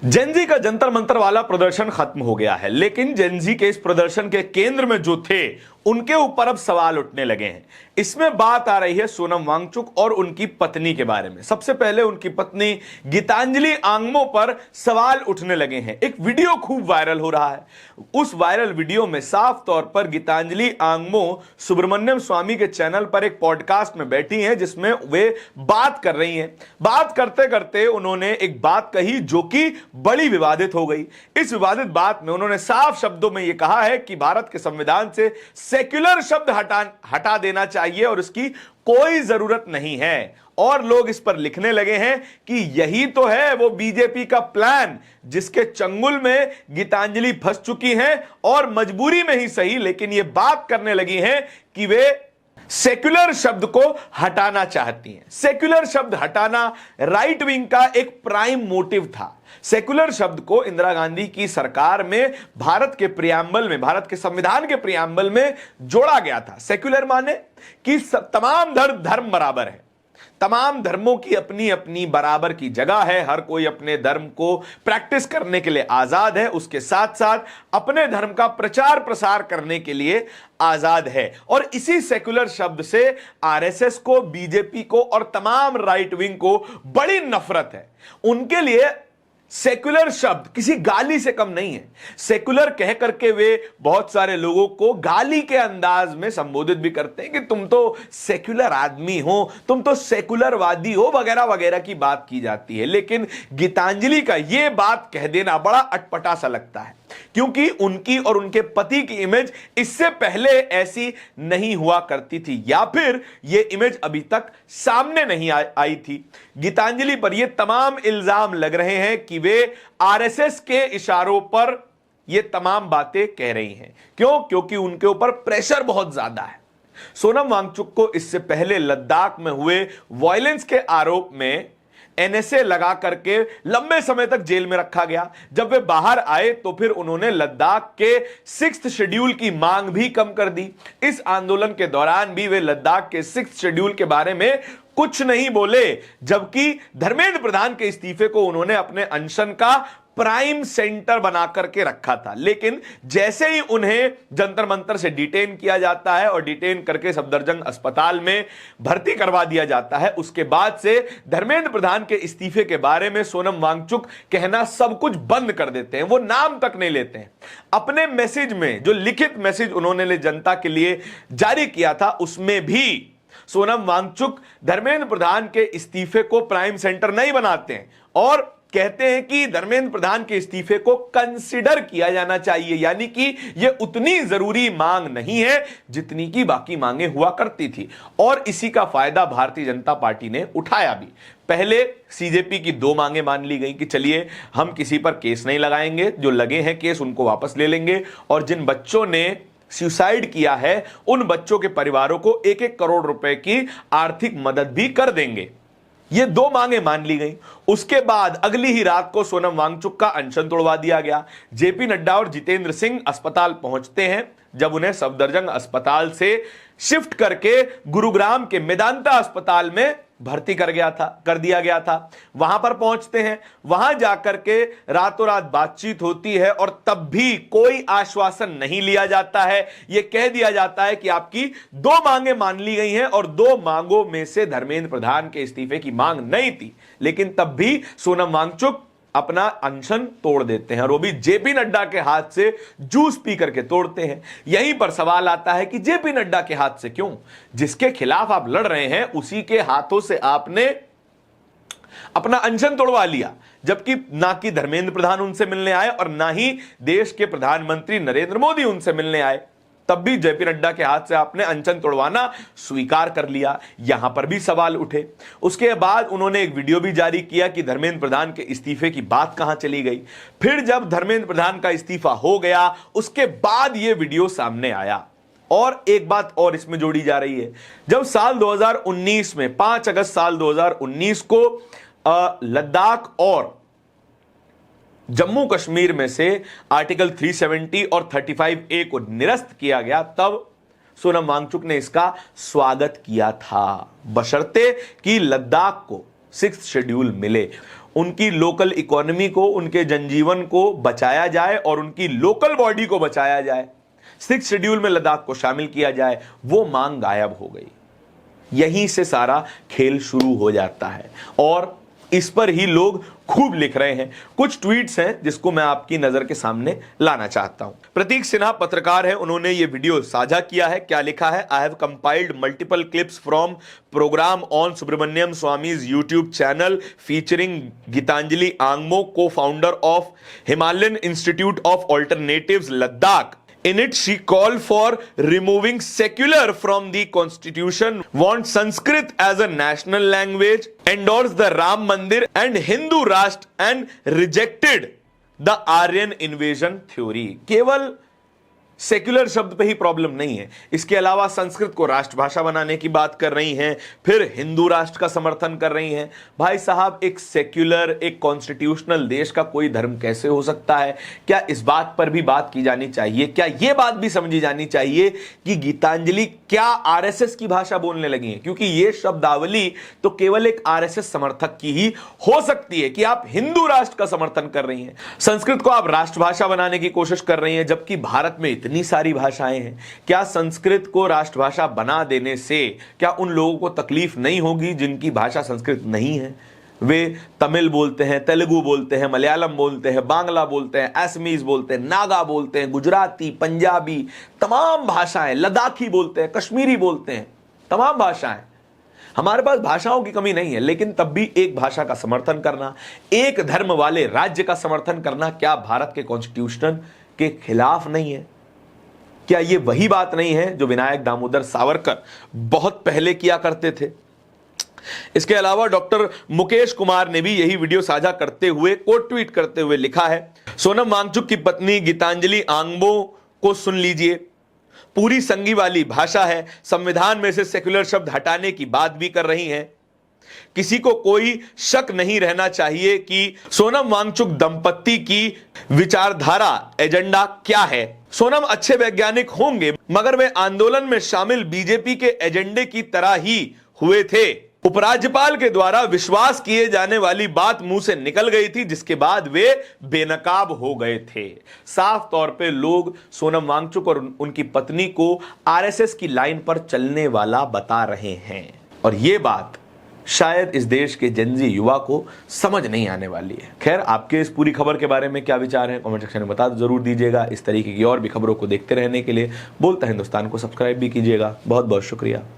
Gen Z का जंतर मंतर वाला प्रदर्शन खत्म हो गया है, लेकिन जेनजी के इस प्रदर्शन के केंद्र में जो थे उनके ऊपर अब सवाल उठने लगे हैं। इसमें बात आ रही है सोनम वांगचुक और उनकी पत्नी के बारे में। सबसे पहले उनकी पत्नी गीतांजलि आंगमो पर सवाल उठने लगे हैं। एक वीडियो खूब वायरल हो रहा है। उस वायरल वीडियो में साफ तौर पर गीतांजलि आंगमो सुब्रमण्यम स्वामी के चैनल पर एक पॉडकास्ट में बैठी हैं, जिसमें वे बात कर रही हैं। बात करते करते उन्होंने एक बात कही जो कि बड़ी विवादित हो गई। इस विवादित बात में उन्होंने साफ शब्दों में यह कहा है कि भारत के संविधान से सेक्युलर शब्द हटा देना चाहिए और इसकी कोई जरूरत नहीं है। और लोग इस पर लिखने लगे हैं कि यही तो है वो बीजेपी का प्लान जिसके चंगुल में गीतांजलि फंस चुकी हैं, और मजबूरी में ही सही, लेकिन ये बात करने लगी हैं कि वे सेक्युलर शब्द को हटाना चाहती हैं। सेक्युलर शब्द हटाना राइट विंग का एक प्राइम मोटिव था। सेक्युलर शब्द को इंदिरा गांधी की सरकार में भारत के प्रियम्बल में, भारत के संविधान के प्रियम्बल में जोड़ा गया था। सेक्युलर माने कि तमाम धर्म बराबर है, तमाम धर्मों की अपनी अपनी बराबर की जगह है, हर कोई अपने धर्म को प्रैक्टिस करने के लिए आजाद है, उसके साथ साथ अपने धर्म का प्रचार प्रसार करने के लिए आजाद है। और इसी सेक्युलर शब्द से आरएसएस को, बीजेपी को और तमाम राइट विंग को बड़ी नफरत है। उनके लिए सेक्युलर शब्द किसी गाली से कम नहीं है। सेक्युलर कह करके वे बहुत सारे लोगों को गाली के अंदाज में संबोधित भी करते हैं कि तुम तो सेक्युलर आदमी हो, तुम तो सेक्युलरवादी हो, वगैरह वगैरह की बात की जाती है। लेकिन गीतांजलि का यह बात कह देना बड़ा अटपटा सा लगता है, क्योंकि उनकी और उनके पति की इमेज इससे पहले ऐसी नहीं हुआ करती थी, या फिर यह इमेज अभी तक सामने नहीं आई थी। गीतांजलि पर यह तमाम इल्जाम लग रहे हैं कि वे आरएसएस के इशारों पर यह तमाम बातें कह रही हैं। क्यों? क्योंकि उनके ऊपर प्रेशर बहुत ज्यादा है। सोनम वांगचुक को इससे पहले लद्दाख में हुए वायलेंस के आरोप में एनएसए लगा करके लंबे समय तक जेल में रखा गया। जब वे बाहर आए तो फिर उन्होंने लद्दाख के 6th शेड्यूल की मांग भी कम कर दी। इस आंदोलन के दौरान भी वे लद्दाख के 6th शेड्यूल के बारे में कुछ नहीं बोले, जबकि धर्मेंद्र प्रधान के इस्तीफे को उन्होंने अपने अनशन का प्राइम सेंटर बना करके रखा था। लेकिन जैसे ही उन्हें जंतर मंतर से डिटेन किया जाता है और डिटेन करके सफदरजंग अस्पताल में भर्ती करवा दिया जाता है, उसके बाद से धर्मेंद्र प्रधान के इस्तीफे के बारे में सोनम वांगचुक कहना सब कुछ बंद कर देते हैं। वो नाम तक नहीं लेते हैं। अपने मैसेज में, जो लिखित मैसेज उन्होंने जनता के लिए जारी किया था, उसमें भी सोनम वांगचुक धर्मेंद्र प्रधान के इस्तीफे को प्राइम सेंटर नहीं बनाते हैं और कहते हैं कि धर्मेंद्र प्रधान के इस्तीफे को कंसिडर किया जाना चाहिए, यानी कि यह उतनी जरूरी मांग नहीं है जितनी की बाकी मांगे हुआ करती थी। और इसी का फायदा भारतीय जनता पार्टी ने उठाया भी। पहले सीजेपी की 2 मांगे मान ली गई कि चलिए हम किसी पर केस नहीं लगाएंगे, जो लगे हैं केस उनको वापस ले लेंगे, और जिन बच्चों ने सुसाइड किया है उन बच्चों के परिवारों को 1-1 करोड़ रुपए की आर्थिक मदद भी कर देंगे। ये 2 मांगे मान ली गई। उसके बाद अगली ही रात को सोनम वांगचुक का अनशन तोड़वा दिया गया। जेपी नड्डा और जितेंद्र सिंह अस्पताल पहुंचते हैं। जब उन्हें सफदरजंग अस्पताल से शिफ्ट करके गुरुग्राम के मेदांता अस्पताल में भर्ती कर दिया गया था, वहां पर पहुंचते हैं। वहां जाकर के रातों रात बातचीत होती है और तब भी कोई आश्वासन नहीं लिया जाता है। यह कह दिया जाता है कि आपकी 2 मांगे मान ली गई हैं, और 2 मांगों में से धर्मेंद्र प्रधान के इस्तीफे की मांग नहीं थी। लेकिन तब भी सोनम वांगचुक अपना अनशन तोड़ देते हैं, और वो भी जेपी नड्डा के हाथ से जूस पी करके तोड़ते हैं। यहीं पर सवाल आता है कि जेपी नड्डा के हाथ से क्यों? जिसके खिलाफ आप लड़ रहे हैं उसी के हाथों से आपने अपना अनशन तोड़वा लिया, जबकि ना कि धर्मेंद्र प्रधान उनसे मिलने आए और ना ही देश के प्रधानमंत्री नरेंद्र मोदी उनसे मिलने आए। तब भी जेपी नड्डा के हाथ से आपने अनशन तोड़वाना स्वीकार कर लिया। यहां पर भी सवाल उठे। उसके बाद उन्होंने एक वीडियो भी जारी किया कि धर्मेंद्र प्रधान के इस्तीफे की बात कहां चली गई। फिर जब धर्मेंद्र प्रधान का इस्तीफा हो गया, उसके बाद यह वीडियो सामने आया। और एक बात और इसमें जोड़ी जा रही है। जब साल 2019 में 5 अगस्त साल 2019 को लद्दाख और जम्मू कश्मीर में से आर्टिकल 370 और 35A को निरस्त किया गया, तब सोनम वांगचुक ने इसका स्वागत किया था, बशर्ते कि लद्दाख को 6th शेड्यूल मिले। उनकी लोकल इकोनॉमी को, उनके जनजीवन को बचाया जाए और उनकी लोकल बॉडी को बचाया जाए, 6 शेड्यूल में लद्दाख को शामिल किया जाए, वो मांग गायब हो गई। यहीं से सारा खेल शुरू हो जाता है और इस पर ही लोग खूब लिख रहे हैं। कुछ ट्वीट्स हैं जिसको मैं आपकी नजर के सामने लाना चाहता हूं। प्रतीक सिन्हा पत्रकार है, उन्होंने ये वीडियो साझा किया है। क्या लिखा है? I have compiled multiple clips from program on Subramanian Swamy's YouTube channel featuring Gitanjali Angmo, co founder of Himalayan institute of alternatives Ladakh. In it, she called for removing secular from the constitution, wants Sanskrit as a national language, endorsed the Ram Mandir and Hindu Rashtra, and rejected the Aryan invasion theory. केवल secular शब्द पे ही problem नहीं है, इसके अलावा संस्कृत को राष्ट्रभाषा बनाने की बात कर रही हैं, फिर हिंदू राष्ट्र का समर्थन कर रही हैं। भाई साहब, एक सेक्युलर, एक कॉन्स्टिट्यूशनल देश का कोई धर्म कैसे हो सकता है? क्या इस बात पर भी बात की जानी चाहिए? क्या यह बात भी समझी जानी चाहिए कि गीतांजलि क्या आरएसएस की भाषा बोलने लगी है? क्योंकि यह शब्दावली तो केवल एक आरएसएस समर्थक की ही हो सकती है कि आप हिंदू राष्ट्र का समर्थन कर रही हैं, संस्कृत को आप राष्ट्रभाषा बनाने की कोशिश कर रही हैं, जबकि भारत में इतनी सारी भाषाएं हैं। क्या संस्कृत को राष्ट्रभाषा बना देने से क्या उन लोगों को तकलीफ नहीं होगी जिनकी भाषा संस्कृत नहीं है? वे तमिल बोलते हैं, तेलुगु बोलते हैं, मलयालम बोलते हैं, बांग्ला बोलते हैं, असमीज बोलते हैं, नागा बोलते हैं, गुजराती, पंजाबी, तमाम भाषाएं, लद्दाखी बोलते हैं, कश्मीरी बोलते हैं, तमाम भाषाएं। हमारे पास भाषाओं की कमी नहीं है, लेकिन तब भी एक भाषा का समर्थन करना, एक धर्म वाले राज्य का समर्थन करना क्या भारत के कॉन्स्टिट्यूशन के खिलाफ नहीं है? क्या यह वही बात नहीं है जो विनायक दामोदर सावरकर बहुत पहले किया करते थे? इसके अलावा डॉक्टर मुकेश कुमार ने भी यही वीडियो साझा करते हुए, कोट ट्वीट करते हुए लिखा है, सोनम वांगचुक की पत्नी गीतांजलि आंगमो को सुन लीजिए, पूरी संगी वाली भाषा है, संविधान में से सेक्युलर शब्द हटाने की बात भी कर रही हैं। किसी को कोई शक नहीं रहना चाहिए कि सोनम वांगचुक दंपत्ति की विचारधारा, एजेंडा क्या है। सोनम अच्छे वैज्ञानिक होंगे, मगर वे आंदोलन में शामिल बीजेपी के एजेंडे की तरह ही हुए थे। उपराज्यपाल के द्वारा विश्वास किए जाने वाली बात मुंह से निकल गई थी, जिसके बाद वे बेनकाब हो गए थे। साफ तौर पे लोग सोनम वांगचुक और उनकी पत्नी को आरएसएस की लाइन पर चलने वाला बता रहे हैं, और यह बात शायद इस देश के जेनजी युवा को समझ नहीं आने वाली है। खैर, आपके इस पूरी खबर के बारे में क्या विचार है, कमेंट सेक्शन में बता जरूर दीजिएगा। इस तरीके की और भी खबरों को देखते रहने के लिए बोलता हिंदुस्तान को सब्सक्राइब भी कीजिएगा। बहुत बहुत शुक्रिया।